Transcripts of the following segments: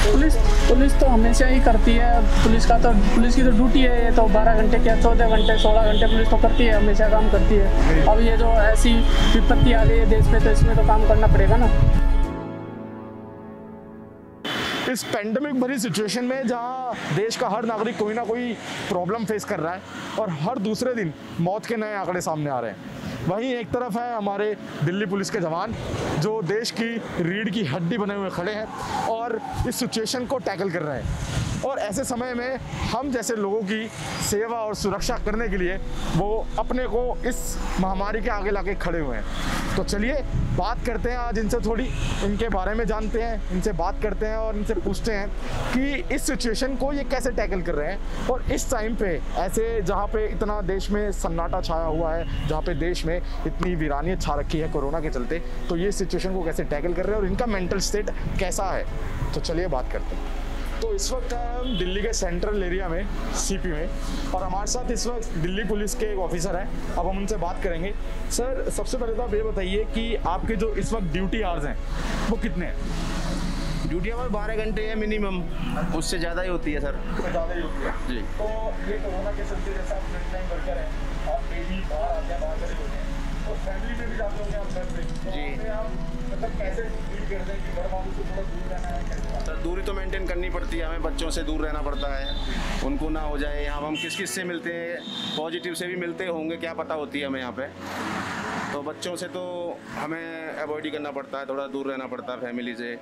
Police police तो हमेशा ही करती है। पुलिस की तो ड्यूटी है, ये तो 12 घंटे क्या 14 घंटे 16 घंटे पुलिस तो करती है, हमेशा काम करती है। अब ये जो ऐसी विपत्ति आ गई है देश पे, तो इसमें तो काम करना पड़ेगा ना। इस पेंडेमिक भरी सिचुएशन में जहां देश का हर नागरिक कोई ना कोई प्रॉब्लम फेस कर रहा है और हर दूसरे दिन मौत के नए आंकड़े सामने आ रहे हैं, वहीं एक तरफ है हमारे दिल्ली पुलिस के जवान जो देश की रीढ़ की हड्डी बने हुए खड़े हैं और इस सिचुएशन को टैकल कर रहे हैं। और ऐसे समय में हम जैसे लोगों की सेवा और सुरक्षा करने के लिए वो अपने को इस महामारी के आगे लाके खड़े हुए हैं। तो चलिए बात करते हैं आज इनसे, थोड़ी इनके बारे में जानते हैं, इनसे बात करते हैं और इनसे पूछते हैं कि इस सिचुएशन को ये कैसे टैकल कर रहे हैं। और इस टाइम पे ऐसे जहाँ पे इतना देश में सन्नाटा छाया हुआ है, जहाँ पे देश में इतनी वीरानियत छा रखी है कोरोना के चलते, तो ये सिचुएशन को कैसे टैकल कर रहे हैं और इनका मेंटल स्टेट कैसा है। तो चलिए बात करते हैं। तो इस वक्त हम दिल्ली के सेंट्रल एरिया में सीपी में, और हमारे साथ इस वक्त दिल्ली पुलिस के एक ऑफिसर हैं। अब हम उनसे बात करेंगे। सर, सबसे पहले तो आप ये बताइए कि आपके जो इस वक्त ड्यूटी आवर्स हैं वो कितने हैं? ड्यूटी आवर 12 घंटे है मिनिमम, उससे ज़्यादा ही होती है सर। ज़्यादा ही होती है जी। तो ये कोरोना के चलते जैसे आप फ्रंट लाइन वर्कर हैं, आप डेली बाहर आते हैं, बाहर खड़े होते हैं, तो फैमिली में भी जाते होंगे आप घर पे, तो जी। आप मतलब कैसे डील करते हैं कि घर वालों से थोड़ा दूर रहना है, कैसे? सर दूरी तो मेंटेन करनी पड़ती है, हमें बच्चों से दूर रहना पड़ता है, उनको ना हो जाए। यहाँ हम किस किस से मिलते हैं, पॉजिटिव से भी मिलते होंगे, क्या पता होती है हमें यहाँ पे। तो बच्चों से तो हमें अवॉइड ही करना पड़ता है, थोड़ा दूर रहना पड़ता है फैमिली से।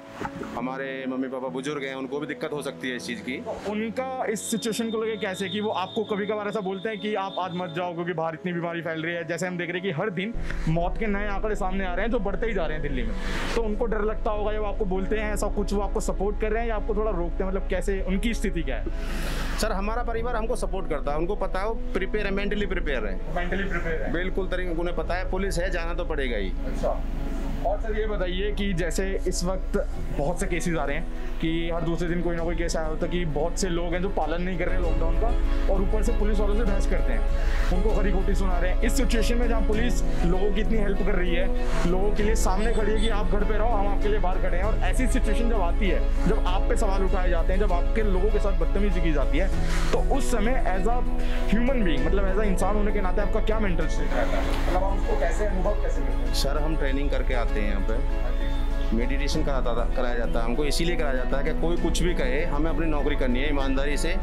हमारे मम्मी पापा बुजुर्ग हैं, उनको भी दिक्कत हो सकती है इस चीज़ की। उनका इस सिचुएशन को लेके कैसे कि वो आपको कभी कभार ऐसा बोलते हैं कि आप आज मत जाओ क्योंकि बाहर इतनी बीमारी फैल रही है। जैसे हम देख रहे हैं कि हर दिन मौत के नए आंकड़े सामने आ रहे हैं जो बढ़ते ही जा रहे हैं दिल्ली में, तो उनको डर लगता होगा जब आपको बोलते हैं ऐसा कुछ, वो आपको सपोर्ट कर रहे हैं या आपको थोड़ा रोकते हैं, मतलब कैसे उनकी स्थिति क्या है? सर हमारा परिवार हमको सपोर्ट करता है, उनको पता है, वो प्रिपेयर है, मेंटली प्रिपेयर है। मेंटली प्रिपेयर है बिल्कुल तरीके उन्हें पता है, पुलिस है, जाना तो पड़ेगा ही। अच्छा। और सर ये बताइए कि जैसे इस वक्त बहुत से केसेस आ रहे हैं कि हर दूसरे दिन कोई ना कोई केस आया होता है कि बहुत से लोग हैं जो पालन नहीं कर रहे हैं लॉकडाउन का, और ऊपर से पुलिस वालों से बहस करते हैं, उनको खरी खोटी सुना रहे हैं। इस सिचुएशन में जहाँ पुलिस लोगों की इतनी हेल्प कर रही है, लोगों के लिए सामने खड़ी है कि आप घर पे रहो, हम आपके लिए बाहर खड़े हैं, और ऐसी सिचुएशन जब आती है, जब आप पे सवाल उठाए जाते हैं, जब आपके लोगों के साथ बदतमीजी की जाती है, तो उस समय एज अ ह्यूमन बीइंग, मतलब एज अ इंसान होने के नाते आपका क्या मेंटल स्टेट रहता है? मतलब आप उसको कैसे अनुभव कैसे करते हैं? सर हम ट्रेनिंग करके आते हैं यहाँ पे, मेडिटेशन कराया जाता है हमको, इसीलिए कराया जाता है कि कोई कुछ भी कहे, हमें अपनी नौकरी करनी है ईमानदारी से।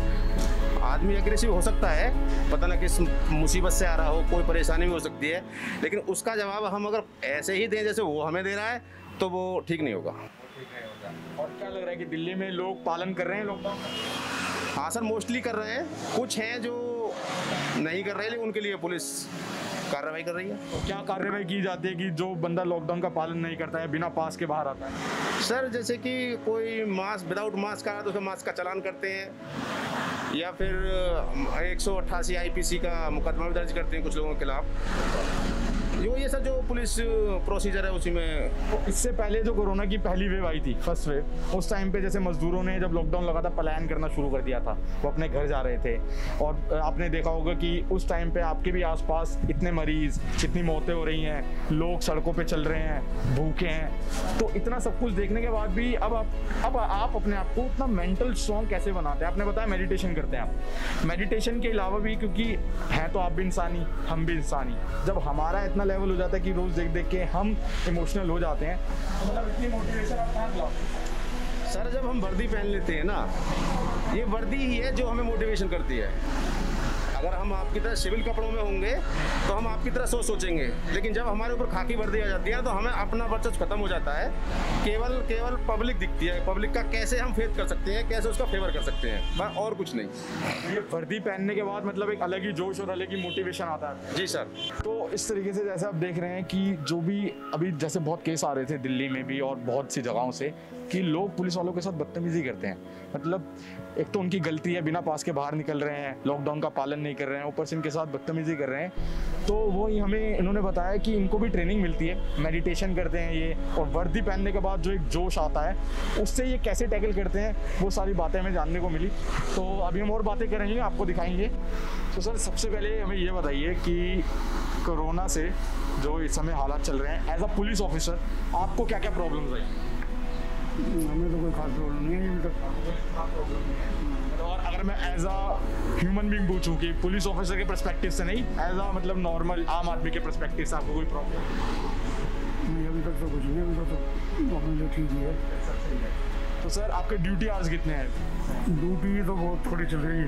आदमी एग्रेसिव हो सकता है, पता ना किस मुसीबत से आ रहा हो, कोई परेशानी भी हो सकती है, लेकिन उसका जवाब हम अगर ऐसे ही दें जैसे वो हमें दे रहा है तो वो ठीक नहीं होगा। और क्या लग रहा है कि दिल्ली में लोग पालन कर रहे हैं लॉकडाउन? हाँ सर, मोस्टली कर रहे हैं, कुछ हैं जो नहीं कर रहे, लेकिन उनके लिए पुलिस कार्रवाई कर रही है। तो क्या कार्रवाई की जाती है कि जो बंदा लॉकडाउन का पालन नहीं करता है, बिना पास के बाहर आता है? सर जैसे कि कोई मास्क विदाउट मास्क का तो उसका मास्क का चालान करते हैं, या फिर 188 IPC का मुकदमा भी दर्ज करते हैं कुछ लोगों के खिलाफ। ये सर जो पुलिस प्रोसीजर है उसी में। इससे पहले जो कोरोना की पहली वेव आई थी, फर्स्ट वेव, उस टाइम पे जैसे मजदूरों ने जब लॉकडाउन लगा था पलायन करना शुरू कर दिया था, वो अपने घर जा रहे थे, और आपने देखा होगा कि उस टाइम पे आपके भी आसपास इतने मरीज, इतनी मौतें हो रही हैं, लोग सड़कों पे चल रहे हैं, भूखे हैं। तो इतना सब कुछ देखने के बाद भी अब आप अपने आप को इतना मेंटल स्ट्रॉन्ग कैसे बनाते हैं? आपने बताया मेडिटेशन करते हैं आप, मेडिटेशन के अलावा भी, क्योंकि हैं तो आप भी इंसानी, हम भी इंसानी, जब हमारा इतना लेवल हो जाता है कि रोज देख देख के हम इमोशनल हो जाते हैं, मतलब इतनी मोटिवेशन आप कहाँ लाते हैं? सर जब हम वर्दी पहन लेते हैं ना, ये वर्दी ही है जो हमें मोटिवेशन करती है। अगर हम आपकी तरह सिविल कपड़ों में होंगे तो हम आपकी तरह सोचेंगे, लेकिन जब हमारे ऊपर खाकी वर्दी आ जाती है तो हमें अपना वर्चस्व खत्म हो जाता है, केवल पब्लिक दिखती है। पब्लिक का कैसे हम फेस कर सकते हैं, कैसे उसका फेवर कर सकते हैं, बस और कुछ नहीं। ये वर्दी पहनने के बाद मतलब एक अलग ही जोश और अलग ही मोटिवेशन आता है। जी सर। तो इस तरीके से जैसे आप देख रहे हैं कि जो भी अभी जैसे बहुत केस आ रहे थे दिल्ली में भी और बहुत सी जगहों से कि लोग पुलिस वालों के साथ बदतमीजी करते हैं, मतलब एक तो उनकी गलती है, बिना पास के बाहर निकल रहे हैं, लॉकडाउन का पालन नहीं कर रहे हैं, ऊपर से इनके साथ बदतमीजी कर रहे हैं। तो वो ही हमें इन्होंने बताया कि इनको भी ट्रेनिंग मिलती है, मेडिटेशन करते हैं ये, और वर्दी पहनने के बाद जो एक जोश आता है उससे ये कैसे टैकल करते हैं, वो सारी बातें हमें जानने को मिली। तो अभी हम और बातें करेंगे, आपको दिखाएंगे। तो सर सबसे पहले हमें ये बताइए कि कोरोना से जो इस समय हालात चल रहे हैं, एज अ पुलिस ऑफिसर आपको क्या क्या प्रॉब्लम्स आई? हमें तो कोई कोई खास प्रॉब्लम नहीं है अभी तक। और अगर मैं एज अ ह्यूमन बीइंग पूछूं कि पुलिस ऑफिसर के पर्सपेक्टिव से नहीं, एज अ मतलब नॉर्मल आम आदमी के पर्सपेक्टिव से आपको कोई प्रॉब्लम? नहीं अभी तक तो कुछ नहीं, अभी तक तो अपने लिए ठीक ही है। तो सर आपके ड्यूटी आवर्स कितने हैं? ड्यूटी तो बहुत थोड़ी चल रही है,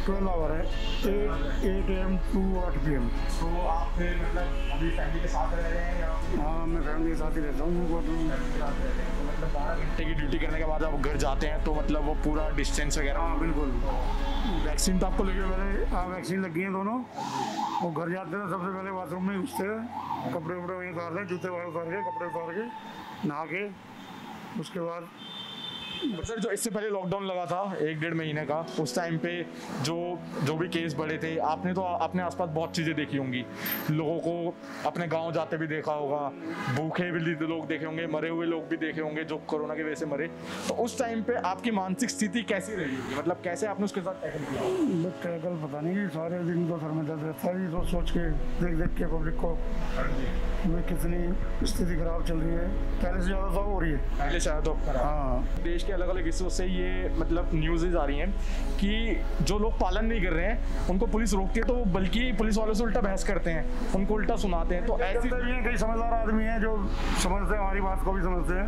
12 आवर है, 8 AM to 8 PM। तो आप फिर मतलब अभी फैमिली के साथ रह रहे हैं या? हाँ मैं फैमिली के साथ ही रहता हूँ। मतलब 12 घंटे की ड्यूटी करने के बाद आप घर जाते हैं तो मतलब वो पूरा डिस्टेंस वगैरह? हाँ बिल्कुल। वैक्सीन तो आपको लगी है? पहले हाँ वैक्सीन लगी है दोनों। वो घर जाते हैं सबसे पहले बाथरूम में घुसते हैं, कपड़े वपड़े वहीं उतार लें, जूते वगैरह उतार के, कपड़े उतार के, नहा के, उसके बाद सर जो इससे पहले लॉकडाउन लगा था 1-1.5 महीने का, उस टाइम पे जो भी केस बढ़े थे, आपने तो अपने आसपास बहुत चीज़ें देखी होंगी, लोगों को अपने गांव जाते भी देखा होगा, भूखे भी लोग देखे होंगे, मरे हुए लोग भी देखे होंगे जो कोरोना की वजह से मरे। तो उस टाइम पे आपकी मानसिक स्थिति कैसी रही होगी, मतलब कैसे आपने उसके साथ टैकल किया? बस टैकल पता नहीं, सारे दिन तो सर में दर्द रहता है, सोच सोच के देख के पब्लिक को कितनी स्थिति खराब चल रही है, पहले से ज़्यादा तो हो रही है। पहले शायद तो हाँ देश के अलग अलग हिस्सों से ये मतलब न्यूज़ आ रही हैं कि जो लोग पालन नहीं कर रहे हैं उनको पुलिस रोकती है, तो वो बल्कि पुलिस वालों से उल्टा बहस करते हैं, उनको उल्टा सुनाते हैं। तो ऐसे भी हैं कई समझदार आदमी हैं जो समझते हैं, हमारी बात को भी समझते हैं,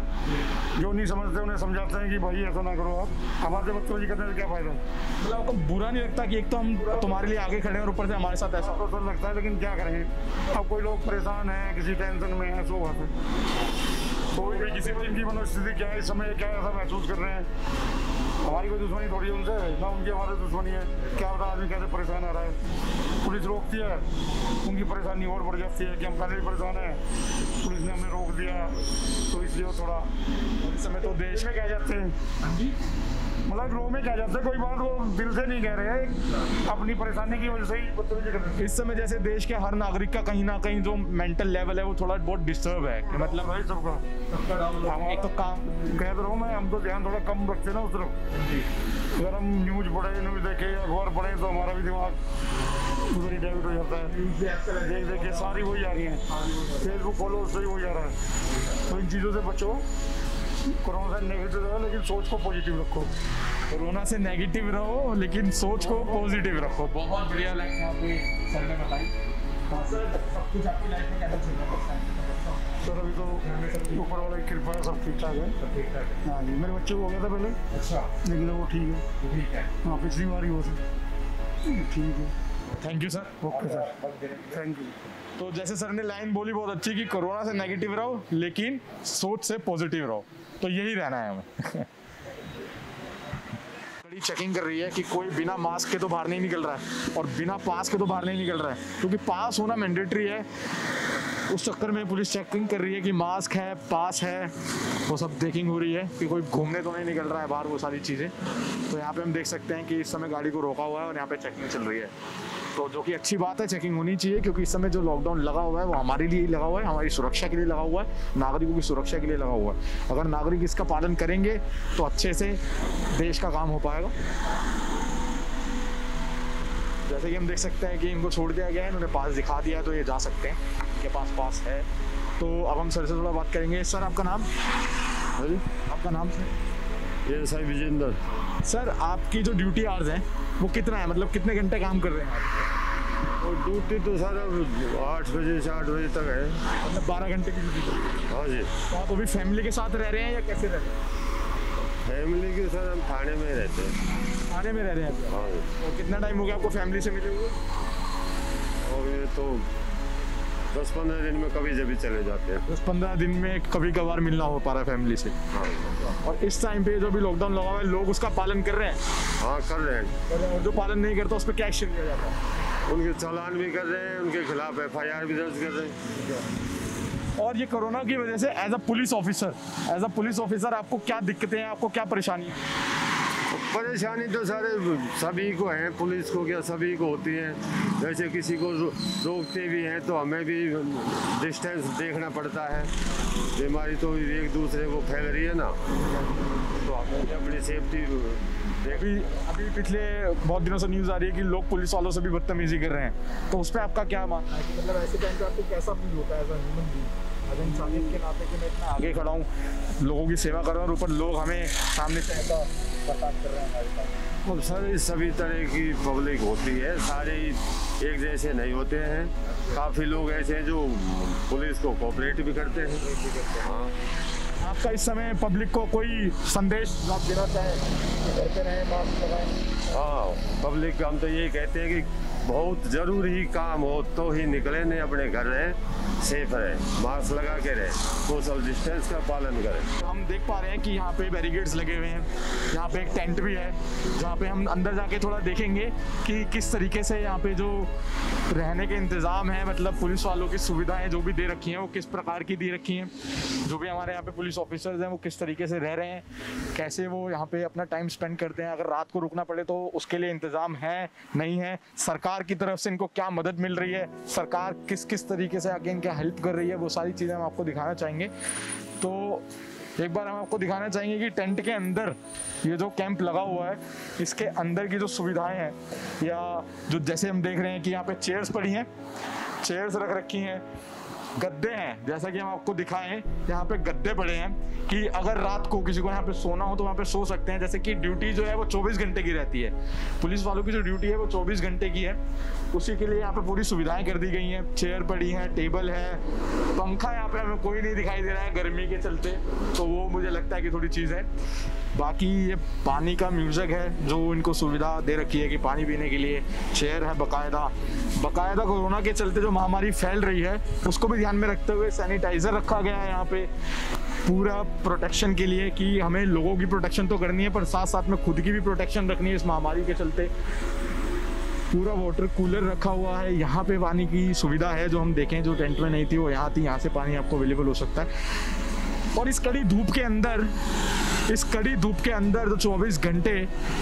जो नहीं समझते उन्हें समझाते हैं कि भाई ऐसा ना करो, आप हमारे बदतमीजी करने से क्या फ़ायदा। मतलब आपको बुरा नहीं लगता कि एक तो हम तुम्हारे लिए आगे खड़े हैं और ऊपर से हमारे साथ ऐसा? तो सर लगता है, लेकिन क्या करें, अब कोई लोग परेशान हैं, किसी टेंशन में है, सो बात है, तो भी किसी को इनकी मनोस्थिति क्या है, इस समय क्या ऐसा महसूस कर रहे हैं। हमारी कोई दुश्मनी थोड़ी है उनसे, ना उनकी हमारे दुश्मनी है, क्या पता आदमी कैसे परेशान आ रहा है, पुलिस रोकती है, उनकी परेशानी और बढ़ जाती है कि हम पहले भी परेशान हैं, पुलिस ने हमें रोक दिया, तो इसलिए वो थोड़ा इस समय तो देश में कह जाते हैं, मतलब लोग में कह जाते हैं, कोई बात वो दिल से नहीं कह रहे हैं, अपनी परेशानी की वजह से ही बदतमीजी कर रहे हैं। इस समय जैसे देश के हर नागरिक का कहीं ना कहीं जो मेंटल लेवल है वो थोड़ा बहुत डिस्टर्ब है, कि मतलब भाई सबका एक तो काम कह रहा हूँ मैं, हम तो ध्यान थोड़ा कम रखते हैं ना उस तरफ, अगर हम न्यूज़ पढ़े, न्यूज़ देखे, अखबार पढ़े तो हमारा भी दिमाग उधर ही डाइवर्ट हो जाता है, देख के सारी वही आ रही हैं, फेसबुक फॉलो उससे ही वही आ रहा है। तो इन चीज़ों से बचो, कोरोना से नेगेटिव रहो लेकिन सोच को पॉजिटिव रखो। कोरोना से नेगेटिव रहो लेकिन सोच को पॉजिटिव रखो। बहुत बढ़िया लाइफ आपने सर ने बताई। सर सब कुछ आपकी लाइफ में कैसा चल रहा है? सर अभी तो ऊपर वाला की कृपा है, सब ठीक ठाक है। हाँ जी, मेरे बच्चे को हो गया था पहले, अच्छा, लेकिन वो ठीक है। ठीक है, हाँ पिछली बार ही हुआ था, ठीक है। Thank you sir. Okay sir, thank you. तो जैसे सर ने लाइन बोली बहुत अच्छी कि कोरोना से नेगेटिव रहो लेकिन सोच से पॉजिटिव रहो, तो यही रहना है हमें। बड़ी चेकिंग कर रही है कि कोई बिना मास्क के तो बाहर नहीं निकल रहा है और बिना पास के तो बाहर नहीं निकल रहा है, क्योंकि पास होना मैंडेटरी है। उस चक्कर में पुलिस चेकिंग कर रही है कि मास्क है, पास है, वो सब चेकिंग हो रही है कि कोई घूमने तो नहीं निकल रहा है बाहर, वो सारी चीज़ें। तो यहाँ पे हम देख सकते हैं कि इस समय गाड़ी को रोका हुआ है और यहाँ पे चेकिंग चल रही है, तो जो कि अच्छी बात है, चेकिंग होनी चाहिए, क्योंकि इस समय जो लॉकडाउन लगा हुआ है वो हमारे लिए ही लगा हुआ है, हमारी सुरक्षा के लिए लगा हुआ है, नागरिकों की सुरक्षा के लिए लगा हुआ है। अगर नागरिक इसका पालन करेंगे तो अच्छे से देश का काम हो पाएगा। जैसे कि हम देख सकते हैं कि इनको छोड़ दिया गया है, इन्होंने पास दिखा दिया है तो ये जा सकते हैं, इनके पास पास है। तो अब हम सर से थोड़ा बात करेंगे। सर आपका नाम? आपका नाम सर? ये साहब विजेंद्र। सर आपकी जो ड्यूटी आवर्स हैं वो कितना है, मतलब कितने घंटे काम कर रहे हैं आप? और ड्यूटी तो सर 8 बजे से 8 बजे तक है, मतलब 12 घंटे की ड्यूटी। हाँ जी। तो आप अभी फैमिली के साथ रह रहे हैं या कैसे रह रहे हैं? फैमिली के सर हम थाने में रहते हैं। थाने में रह रहे हैं? हाँ जी। तो कितना टाइम हो गया आपको फैमिली से मिले हुए? और ये तो 10-15 दिन में कभी जब भी चले जाते हैं। 10-15 दिन में कभी कभार मिलना हो पा रहा है फैमिली से। हाँ और इस टाइम पे जो भी लॉकडाउन लगा हुआ है लोग उसका पालन कर रहे हैं? हाँ कर रहे हैं। और जो पालन नहीं करता उस पर क्या एक्शन लिया जाता है? उनके चालान भी कर रहे हैं, उनके खिलाफ FIR भी दर्ज कर रहे हैं। और ये कोरोना की वजह से एज अ पुलिस ऑफिसर आपको क्या दिक्कतें हैं, आपको क्या परेशानी है? परेशानी तो सारे सभी को है, पुलिस को क्या सभी को होती है। जैसे किसी को रोकते भी हैं तो हमें भी डिस्टेंस देखना पड़ता है, बीमारी तो एक दूसरे को फैल रही है ना, तो हमें भी अपनी सेफ्टी अभी पिछले बहुत दिनों से न्यूज़ आ रही है कि लोग पुलिस वालों से भी बदतमीजी कर रहे हैं, तो उस पर आपका क्या मानना है कि मतलब ऐसे टाइम पे आपको कैसा फील होता है एज अ ह्यूमन बीइंग? अब इंसानियत के नाते कि मैं इतना आगे खड़ा हूँ, लोगों की सेवा कर रहा हूँ और ऊपर लोग हमें सामने से ऐसा बर्ताव कर रहे हैं हमारे साथ। अब सर सभी तरह की पब्लिक होती है, सारे एक जैसे नहीं होते हैं। काफ़ी लोग ऐसे हैं जो पुलिस को कोऑपरेट भी करते हैं। हाँ, आपका इस समय पब्लिक को कोई संदेश आप देना चाहें कि घर पे रहें, मास्क लगाएं? हाँ, पब्लिक का हम तो यही कहते हैं कि बहुत ज़रूरी काम हो तो ही निकले, नहीं अपने घर रहें, सेफ रहे, मास्क लगा के रहे, सोशल डिस्टेंस का पालन करें। हम देख पा रहे हैं कि यहाँ पे बैरिकेड्स लगे हुए हैं, यहाँ पे एक टेंट भी है जहाँ पे हम अंदर जाके थोड़ा देखेंगे कि किस तरीके से यहाँ पे जो रहने के इंतज़ाम है, मतलब पुलिस वालों की सुविधाएं जो भी दे रखी हैं वो किस प्रकार की दे रखी हैं, जो भी हमारे यहाँ पे पुलिस ऑफिसर्स हैं वो किस तरीके से रह रहे हैं, कैसे वो यहाँ पे अपना टाइम स्पेंड करते हैं, अगर रात को रुकना पड़े तो उसके लिए इंतज़ाम है नहीं है, सरकार की तरफ से इनको क्या मदद मिल रही है, सरकार किस किस तरीके से आगे इनके हेल्प कर रही है, वो सारी चीज़ें हम आपको दिखाना चाहेंगे। तो एक बार हम आपको दिखाना चाहेंगे कि टेंट के अंदर ये जो कैंप लगा हुआ है इसके अंदर की जो सुविधाएं हैं, या जो जैसे हम देख रहे हैं कि यहाँ पे चेयर्स पड़ी हैं, चेयर्स रख रखी हैं, गद्दे हैं, जैसा कि हम आपको दिखाएं यहाँ पे गद्दे पड़े हैं कि अगर रात को किसी को यहाँ पे सोना हो तो वहाँ पे सो सकते हैं। जैसे कि ड्यूटी जो है वो 24 घंटे की रहती है, पुलिस वालों की जो ड्यूटी है वो 24 घंटे की है, उसी के लिए यहाँ पे पूरी सुविधाएं कर दी गई हैं। चेयर पड़ी हैं, टेबल है, पंखा यहाँ पे हमें कोई नहीं दिखाई दे रहा है गर्मी के चलते, तो वो मुझे लगता है कि थोड़ी चीज़ है। बाकी ये पानी का म्यूजिक है जो इनको सुविधा दे रखी है कि पानी पीने के लिए चेयर है बाकायदा कोरोना के चलते जो महामारी फैल रही है उसको भी ध्यान में रखते हुए सैनिटाइजर रखा गया है यहाँ पे पूरा प्रोटेक्शन के लिए, कि हमें लोगों की प्रोटेक्शन तो करनी है पर साथ साथ में खुद की भी प्रोटेक्शन रखनी है इस महामारी के चलते। पूरा वाटर कूलर रखा हुआ है, यहाँ पे पानी की सुविधा है जो हम देखें जो टेंट में नहीं थी वो यहाँ थी, यहाँ से पानी आपको अवेलेबल हो सकता है। और इस कड़ी धूप के अंदर जो 24 घंटे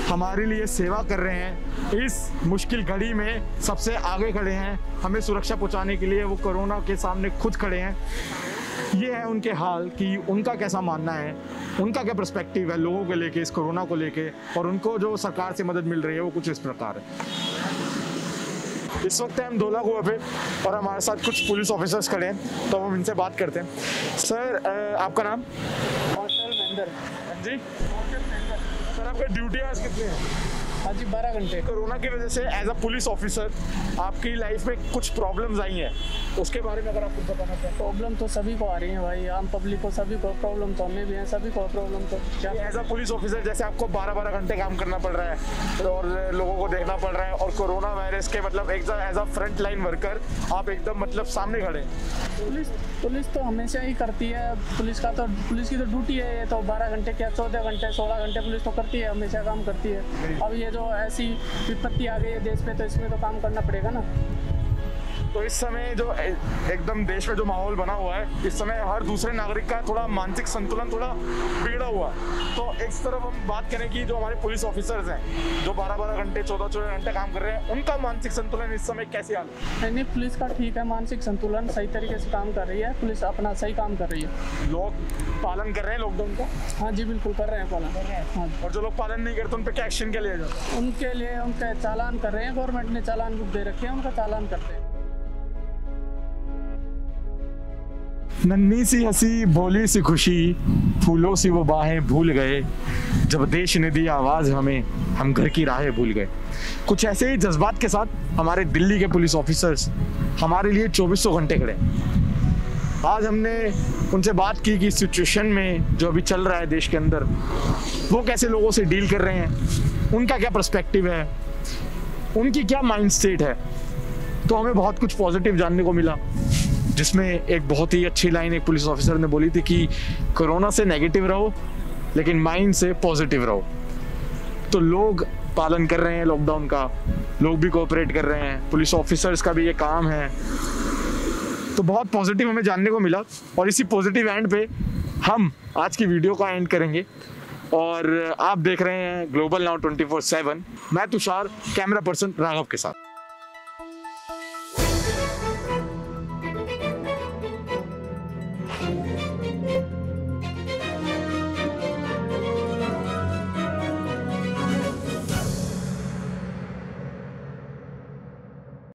हमारे लिए सेवा कर रहे हैं, इस मुश्किल घड़ी में सबसे आगे खड़े हैं, हमें सुरक्षा पहुंचाने के लिए वो कोरोना के सामने खुद खड़े हैं। ये है उनके हाल कि उनका कैसा मानना है, उनका क्या पर्सपेक्टिव है लोगों को लेके, इस कोरोना को लेके, और उनको जो सरकार से मदद मिल रही है वो कुछ इस प्रकार है। इस वक्त हम धोला कुआं पे और हमारे साथ कुछ पुलिस ऑफिसर्स खड़े हैं, तो हम इनसे बात करते हैं। सर आपका नाम? जी सर, आपका ड्यूटी आज कितने हैं? हाँ जी 12 घंटे। कोरोना की वजह से एज अ पुलिस ऑफिसर आपकी लाइफ में कुछ प्रॉब्लम्स आई हैं, उसके बारे में अगर आप कुछ बताना चाहें। प्रॉब्लम तो सभी को आ रही है भाई, आम पब्लिक को सभी को प्रॉब्लम, तो हमें भी है, सभी को प्रॉब्लम। तो क्या एज अ पुलिस ऑफिसर जैसे आपको 12-12 घंटे काम करना पड़ रहा है और लोगों को देखना पड़ रहा है, और कोरोना वायरस के मतलब as a front line worker आप एकदम मतलब सामने खड़े। पुलिस तो हमेशा ही करती है, पुलिस की तो ड्यूटी है, ये तो 12 घंटे क्या 14 घंटे 16 घंटे पुलिस तो करती है, हमेशा काम करती है। अब ये जो ऐसी विपत्ति आ गई है देश पे तो इसमें तो काम करना पड़ेगा ना। तो इस समय जो एकदम देश में जो माहौल बना हुआ है, इस समय हर दूसरे नागरिक का थोड़ा मानसिक संतुलन थोड़ा बिगड़ा हुआ है। तो एक तरफ हम बात करें कि जो हमारे पुलिस ऑफिसर्स हैं जो 12-12 घंटे 14-14 घंटे काम कर रहे हैं, उनका मानसिक संतुलन इस समय कैसे हाल है? नहीं, पुलिस का ठीक है, मानसिक संतुलन सही तरीके से काम कर रही है, पुलिस अपना सही काम कर रही है। लोग पालन कर रहे हैं लॉकडाउन का? हाँ जी बिल्कुल कर रहे हैं पालन। हाँ, और जो लोग पालन नहीं करते उन पर क्या एक्शन क्या लिया जाता है? उनके लिए उनके चालान कर रहे हैं, गवर्नमेंट ने चालान बुक दे रखे हैं, उनका चालान करते हैं। नन्ही सी हंसी भोली सी खुशी, फूलों सी वो बाहें भूल गए, जब देश ने दी आवाज़ हमें, हम घर की राहें भूल गए। कुछ ऐसे ही जज्बात के साथ हमारे दिल्ली के पुलिस ऑफिसर्स हमारे लिए 2400 घंटे खड़े। आज हमने उनसे बात की कि सिचुएशन में जो अभी चल रहा है देश के अंदर, वो कैसे लोगों से डील कर रहे हैं, उनका क्या पर्सपेक्टिव है, उनकी क्या माइंड स्टेट है। तो हमें बहुत कुछ पॉजिटिव जानने को मिला, जिसमें एक बहुत ही अच्छी लाइन एक पुलिस ऑफिसर ने बोली थी कि कोरोना से नेगेटिव रहो लेकिन माइंड से पॉजिटिव रहो। तो लोग पालन कर रहे हैं लॉकडाउन का, लोग भी कोऑपरेट कर रहे हैं, पुलिस ऑफिसर्स का भी ये काम है। तो बहुत पॉजिटिव हमें जानने को मिला, और इसी पॉजिटिव एंड पे हम आज की वीडियो का एंड करेंगे। और आप देख रहे हैं ग्लोबल नाउ 24/7। मैं तुषार, कैमरा पर्सन राघव के साथ।